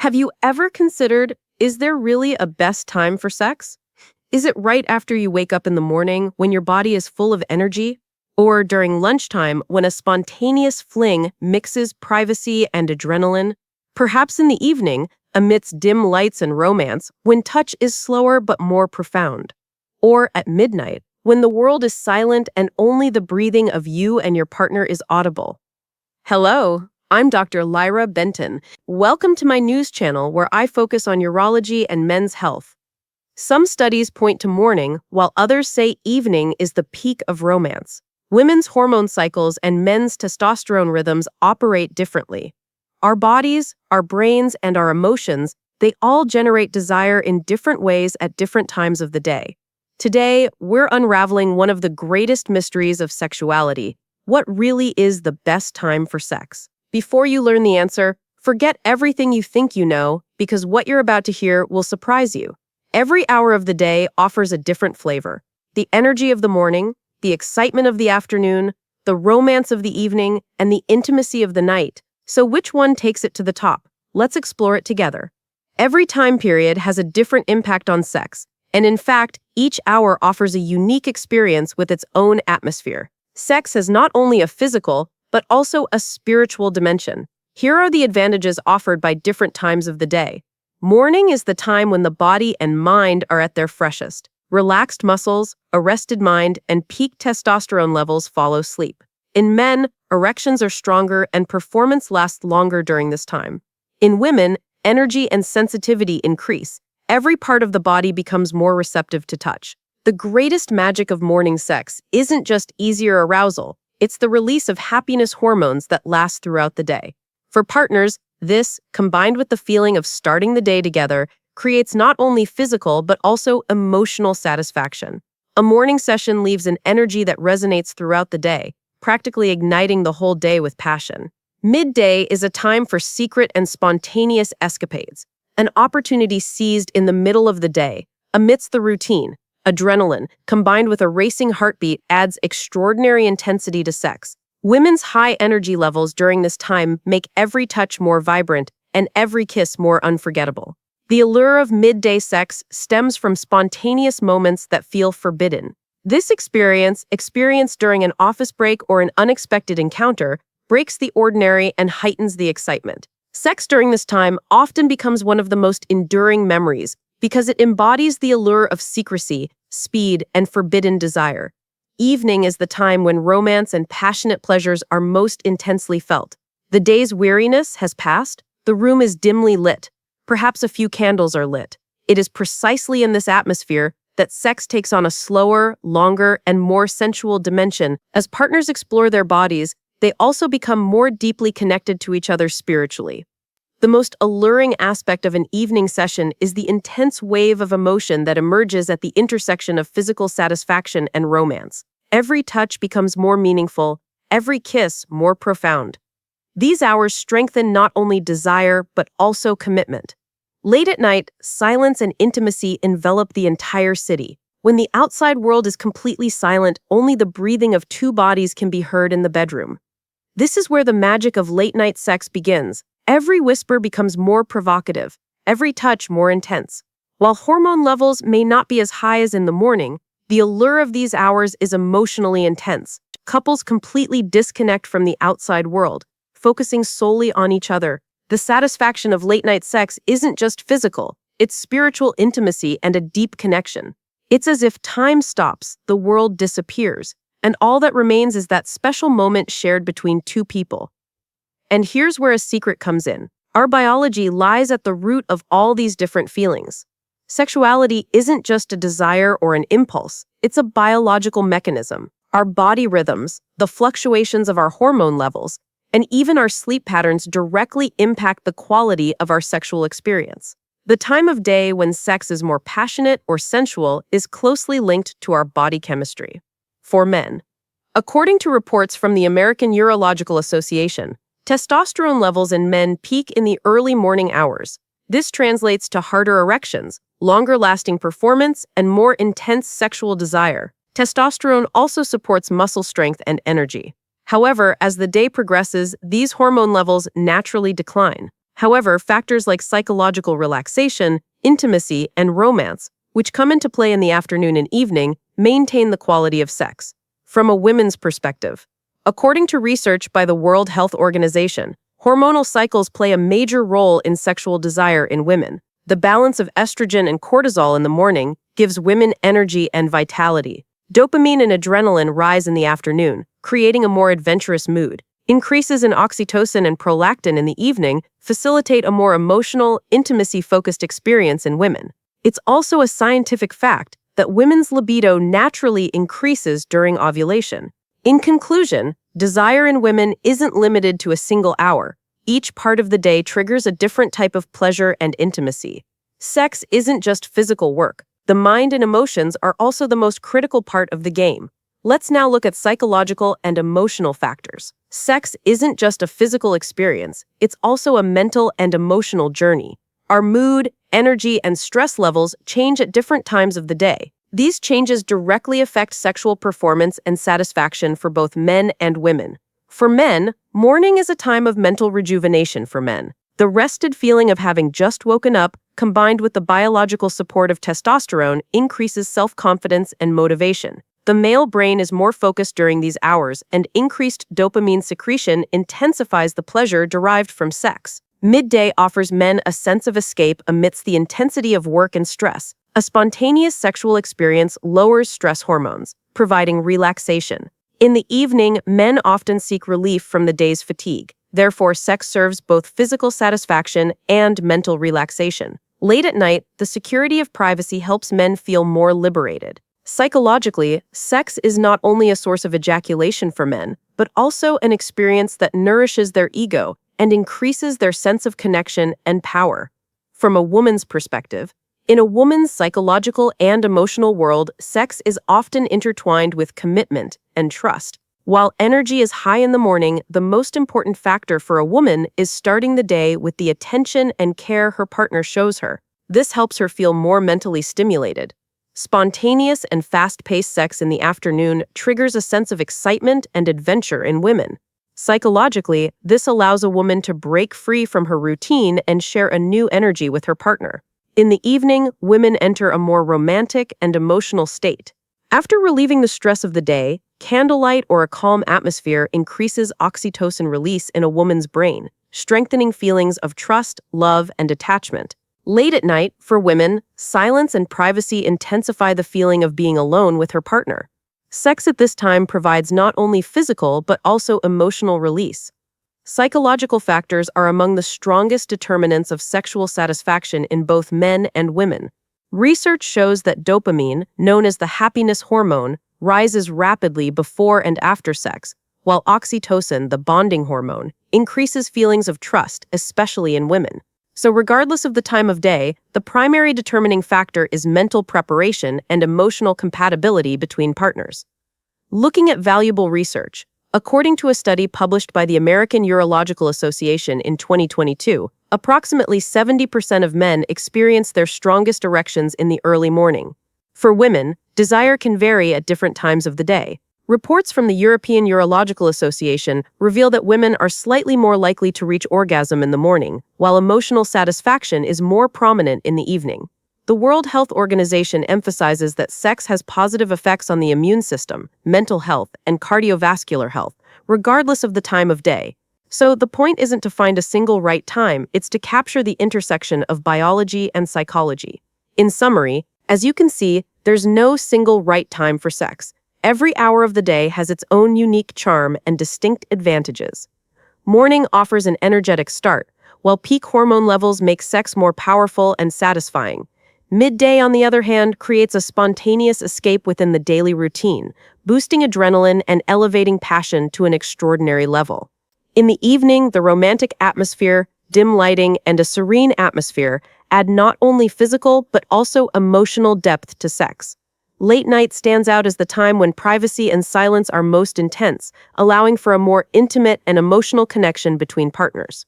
Have you ever considered, is there really a best time for sex? Is it right after you wake up in the morning when your body is full of energy? Or during lunchtime when a spontaneous fling mixes privacy and adrenaline? Perhaps in the evening, amidst dim lights and romance, when touch is slower but more profound? Or at midnight, when the world is silent and only the breathing of you and your partner is audible? Hello, I'm Dr. Lyra Benton. Welcome to my news channel where I focus on urology and men's health. Some studies point to morning, while others say evening is the peak of romance. Women's hormone cycles and men's testosterone rhythms operate differently. Our bodies, our brains, and our emotions, they all generate desire in different ways at different times of the day. Today, we're unraveling one of the greatest mysteries of sexuality. What really is the best time for sex? Before you learn the answer, forget everything you think you know, because what you're about to hear will surprise you. Every hour of the day offers a different flavor. The energy of the morning, the excitement of the afternoon, the romance of the evening, and the intimacy of the night. So which one takes it to the top? Let's explore it together. Every time period has a different impact on sex, and in fact, each hour offers a unique experience with its own atmosphere. Sex has not only a physical, but also a spiritual dimension. Here are the advantages offered by different times of the day. Morning is the time when the body and mind are at their freshest. Relaxed muscles, a rested mind, and peak testosterone levels follow sleep. In men, erections are stronger and performance lasts longer during this time. In women, energy and sensitivity increase. Every part of the body becomes more receptive to touch. The greatest magic of morning sex isn't just easier arousal, it's the release of happiness hormones that last throughout the day. For partners, this, combined with the feeling of starting the day together, creates not only physical but also emotional satisfaction. A morning session leaves an energy that resonates throughout the day, practically igniting the whole day with passion. Midday is a time for secret and spontaneous escapades, an opportunity seized in the middle of the day, amidst the routine. Adrenaline, combined with a racing heartbeat, adds extraordinary intensity to sex. Women's high energy levels during this time make every touch more vibrant and every kiss more unforgettable. The allure of midday sex stems from spontaneous moments that feel forbidden. This experience, experienced during an office break or an unexpected encounter, breaks the ordinary and heightens the excitement. Sex during this time often becomes one of the most enduring memories because it embodies the allure of secrecy, speed, and forbidden desire. Evening is the time when romance and passionate pleasures are most intensely felt. The day's weariness has passed, the room is dimly lit, perhaps a few candles are lit. It is precisely in this atmosphere that sex takes on a slower, longer, and more sensual dimension. As partners explore their bodies, they also become more deeply connected to each other spiritually. The most alluring aspect of an evening session is the intense wave of emotion that emerges at the intersection of physical satisfaction and romance. Every touch becomes more meaningful, every kiss more profound. These hours strengthen not only desire, but also commitment. Late at night, silence and intimacy envelop the entire city. When the outside world is completely silent, only the breathing of two bodies can be heard in the bedroom. This is where the magic of late-night sex begins. Every whisper becomes more provocative, every touch more intense. While hormone levels may not be as high as in the morning, the allure of these hours is emotionally intense. Couples completely disconnect from the outside world, focusing solely on each other. The satisfaction of late-night sex isn't just physical, it's spiritual intimacy and a deep connection. It's as if time stops, the world disappears, and all that remains is that special moment shared between two people. And here's where a secret comes in. Our biology lies at the root of all these different feelings. Sexuality isn't just a desire or an impulse, it's a biological mechanism. Our body rhythms, the fluctuations of our hormone levels, and even our sleep patterns directly impact the quality of our sexual experience. The time of day when sex is more passionate or sensual is closely linked to our body chemistry. For men, according to reports from the American Urological Association, testosterone levels in men peak in the early morning hours. This translates to harder erections, longer-lasting performance, and more intense sexual desire. Testosterone also supports muscle strength and energy. However, as the day progresses, these hormone levels naturally decline. However, factors like psychological relaxation, intimacy, and romance, which come into play in the afternoon and evening, maintain the quality of sex. From a women's perspective, according to research by the World Health Organization, hormonal cycles play a major role in sexual desire in women. The balance of estrogen and cortisol in the morning gives women energy and vitality. Dopamine and adrenaline rise in the afternoon, creating a more adventurous mood. Increases in oxytocin and prolactin in the evening facilitate a more emotional, intimacy-focused experience in women. It's also a scientific fact that women's libido naturally increases during ovulation. In conclusion, desire in women isn't limited to a single hour. Each part of the day triggers a different type of pleasure and intimacy. Sex isn't just physical work. The mind and emotions are also the most critical part of the game. Let's now look at psychological and emotional factors. Sex isn't just a physical experience, it's also a mental and emotional journey. Our mood, energy, and stress levels change at different times of the day. These changes directly affect sexual performance and satisfaction for both men and women. For men, morning is a time of mental rejuvenation for men. The rested feeling of having just woken up, combined with the biological support of testosterone, increases self-confidence and motivation. The male brain is more focused during these hours, and increased dopamine secretion intensifies the pleasure derived from sex. Midday offers men a sense of escape amidst the intensity of work and stress. A spontaneous sexual experience lowers stress hormones, providing relaxation. In the evening, men often seek relief from the day's fatigue. Therefore, sex serves both physical satisfaction and mental relaxation. Late at night, the security of privacy helps men feel more liberated. Psychologically, sex is not only a source of ejaculation for men, but also an experience that nourishes their ego and increases their sense of connection and power. From a woman's perspective, in a woman's psychological and emotional world, sex is often intertwined with commitment and trust. While energy is high in the morning, the most important factor for a woman is starting the day with the attention and care her partner shows her. This helps her feel more mentally stimulated. Spontaneous and fast-paced sex in the afternoon triggers a sense of excitement and adventure in women. Psychologically, this allows a woman to break free from her routine and share a new energy with her partner. In the evening, women enter a more romantic and emotional state. After relieving the stress of the day, candlelight or a calm atmosphere increases oxytocin release in a woman's brain, strengthening feelings of trust, love, and attachment. Late at night, for women, silence and privacy intensify the feeling of being alone with her partner. Sex at this time provides not only physical but also emotional release. Psychological factors are among the strongest determinants of sexual satisfaction in both men and women. Research shows that dopamine, known as the happiness hormone, rises rapidly before and after sex, while oxytocin, the bonding hormone, increases feelings of trust, especially in women. So regardless of the time of day, the primary determining factor is mental preparation and emotional compatibility between partners. Looking at valuable research, according to a study published by the American Urological Association in 2022, approximately 70% of men experience their strongest erections in the early morning. For women, desire can vary at different times of the day. Reports from the European Urological Association reveal that women are slightly more likely to reach orgasm in the morning, while emotional satisfaction is more prominent in the evening. The World Health Organization emphasizes that sex has positive effects on the immune system, mental health, and cardiovascular health, regardless of the time of day. So the point isn't to find a single right time, it's to capture the intersection of biology and psychology. In summary, as you can see, there's no single right time for sex. Every hour of the day has its own unique charm and distinct advantages. Morning offers an energetic start, while peak hormone levels make sex more powerful and satisfying. Midday, on the other hand, creates a spontaneous escape within the daily routine, boosting adrenaline and elevating passion to an extraordinary level. In the evening, the romantic atmosphere, dim lighting, and a serene atmosphere add not only physical but also emotional depth to sex. Late night stands out as the time when privacy and silence are most intense, allowing for a more intimate and emotional connection between partners.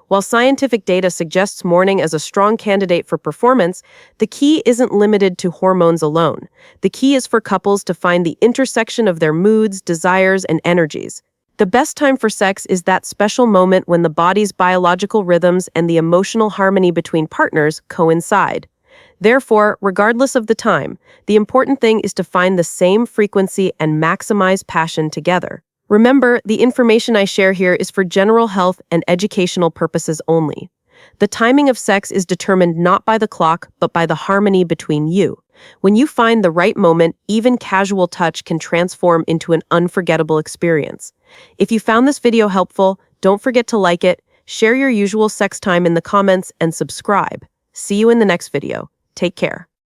While scientific data suggests morning as a strong candidate for performance, the key isn't limited to hormones alone. The key is for couples to find the intersection of their moods, desires, and energies. The best time for sex is that special moment when the body's biological rhythms and the emotional harmony between partners coincide. Therefore, regardless of the time, the important thing is to find the same frequency and maximize passion together. Remember, the information I share here is for general health and educational purposes only. The timing of sex is determined not by the clock, but by the harmony between you. When you find the right moment, even casual touch can transform into an unforgettable experience. If you found this video helpful, don't forget to like it, share your usual sex time in the comments, and subscribe. See you in the next video. Take care.